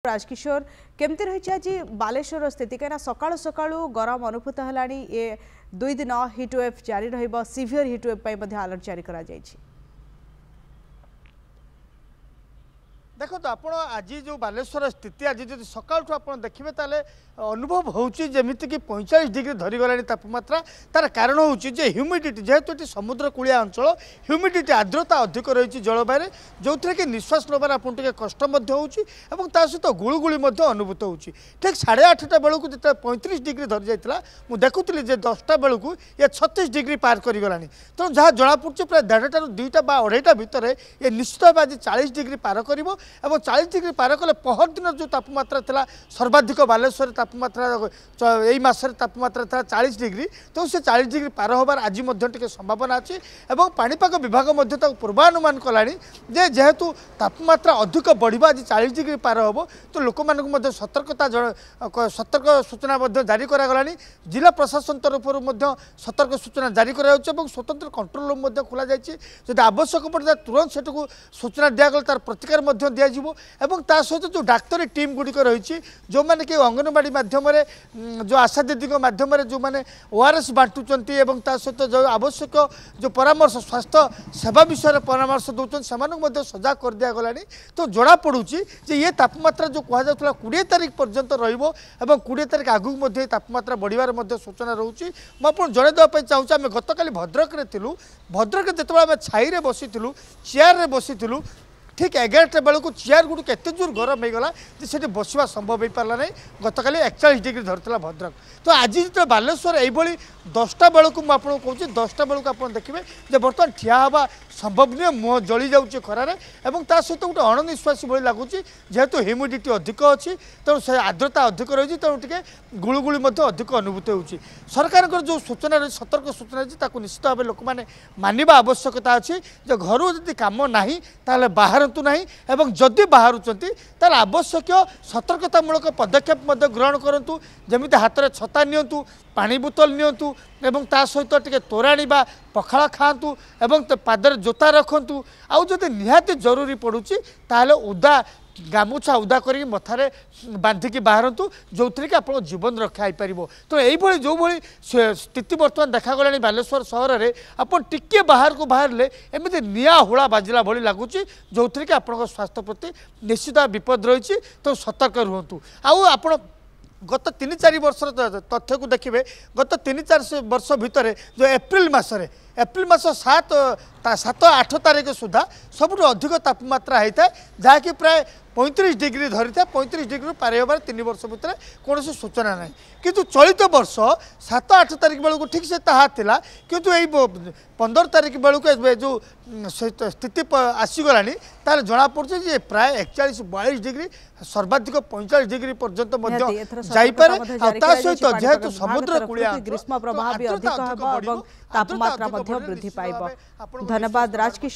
राजकिशोर केमती रही आज बालेश्वर स्थिति कहीं सकाळु सकाळु गरम अनुभूत है ये 2 दिन हिटवेव जारी रहिबो सीवियर हिटवेव अलर्ट जारी करा जायछि। देखो तो आप आज जो बालेश्वर स्थिति आज जो सकाल आप देखिए ताले अनुभव होमिति कि 45 डिग्री धरीगला तापमात्रा तार कारण हूँ ह्यूमिडिटी जेहेतु ये समुद्र कूलिया अंचल ह्यूमिडिटी आर्द्रता अधिक रही जलवायु जो थे कि निश्वास नबार आप कष्ट सहित गुड़गुड़ी अनुभूत हो ठीक 8:30 बेलू जो 35 डिग्री धरी जाता मुझे देखुली 10टा बेलू ये 36 डिग्री पार करगला तो जहाँ जमापड़ी प्राय 1:30 ରୁ 2ଟା ବା 2:30 भितर ये निश्चित भाव आज 40 डिग्री पार कर 40 डिग्री पार कले पहर दिन जो तापमात्रा था सर्वाधिक बालेश्वर तापमात्रा यही मसर तापमात्रा था 40 डिग्री तो से 40 डिग्री पार होबार आज संभावना अच्छी और पाणीपाग विभाग पूर्वानुमान कलानी जेहेतु तापमात्रा अधिक बढ़िया आज 40 डिग्री पार हम तो लोक मानक सतर्क सूचना जारी करागलानी जिला प्रशासन तरफ सतर्क सूचना जारी करा स्वतंत्र कंट्रोल रूम खोल जाए आवश्यक पड़ता तुरंत से सूचना दिगला तार प्रतिकार दिज्व सहित जो डाक्तरी टीम गुड़िक रही जो मैंने कि अंगनवाड़ी माध्यम जो आशा दीदी माध्यम जो मैंने ओआरएस बांटुंट सहित जो आवश्यक जो परामर्श स्वास्थ्य सेवा विषय परामर्श दौरान से सजग कर दिगला तो जना पड़ूँ ये तापमात्रा जो कहला 20 तारीख पर्यंत रो 20 तारीख आगू तापमात्रा बढ़िया सूचना रोचे मुझे जनईदेवाई चाहूँगी आम गत काली भद्रक भद्रक जो छाई बसी चेयर बसी ठीक 11टा बेलू चेयर गुड़ केते जोर गरम हो गला से बसवा संभव हो पारा ना गत काली 41 डिग्री धरता भद्रक तो आज जो बालेश्वर यही 10टा बेलू मुझे कहूँ 10टा बेलू आप देखिए बर्तमान ठिया हवा संभव नुहे मुह जली जाऊँगी खरारे और सहित गोटे अणनिश्वासी भाई लगुच जेहेतु ह्यूमिडिटी अधिक अच्छी तेणु से आर्द्रता अधिक रही तेणु टे गुड़गुड़ी अधिक अनुभूत हो सरकार जो सूचना रही सतर्क सूचना रही निश्चित भाव लोक मैंने मानवा आवश्यकता अच्छी जो घर जब कम ना ताल बाहरतु ना और जदि बाहरुंट तार आवश्यक सतर्कतामूलक पदक्षेप ग्रहण करूँ जमी हाथ में छता नियंतु पानी बोतल नियंतु एवं ता सहित टिके तोराणी बा पखाला खातु एवं पादर जोता रखु आउ जदि निहाती जरूरी पड़ुची ताहले उदा गामुछा उदा करी मथारे बांधिकी बाहरतु जो थी कि आप जीवन रक्षा हो पार तो यही जो भाई स्थिति बर्तमान देखागला बालेश्वर सहर में आप टिके बाहर को बाहर एमती निआ हुड़ा बाजिला भाई लगुच जो थी कि आप स्वास्थ्य प्रति निश्चित विपद रही तो सतर्क रुहतु आप गत 3-4 वर्ष तथ्य को देखिए गत 3-4 वर्ष भितर जो एप्रिल मास 7-8 तारीख सुधा सबुठ अधिक तापमात्रा होता है जहाँकि प्राय 35 डिग्री धरी था 35 डिग्री पार होबार 3 वर्ष भितर कौन सूचना ना किंतु चलित वर्ष 7-8 तारीख बेलू ठीक से ताहा थिला किंतु यही 15 तारीख बेलू जो स्थिति आसीगला तार जना पड़े प्राय 41-42 डिग्री सर्वाधिक 45 डिग्री पर्यंत जापे सहित जेहेतु समुद्र कूलिया ग्रीष्म प्रभाव भी अधिक तापमात्रा वृद्धि पाइब। धन्यवाद राजकिशोर।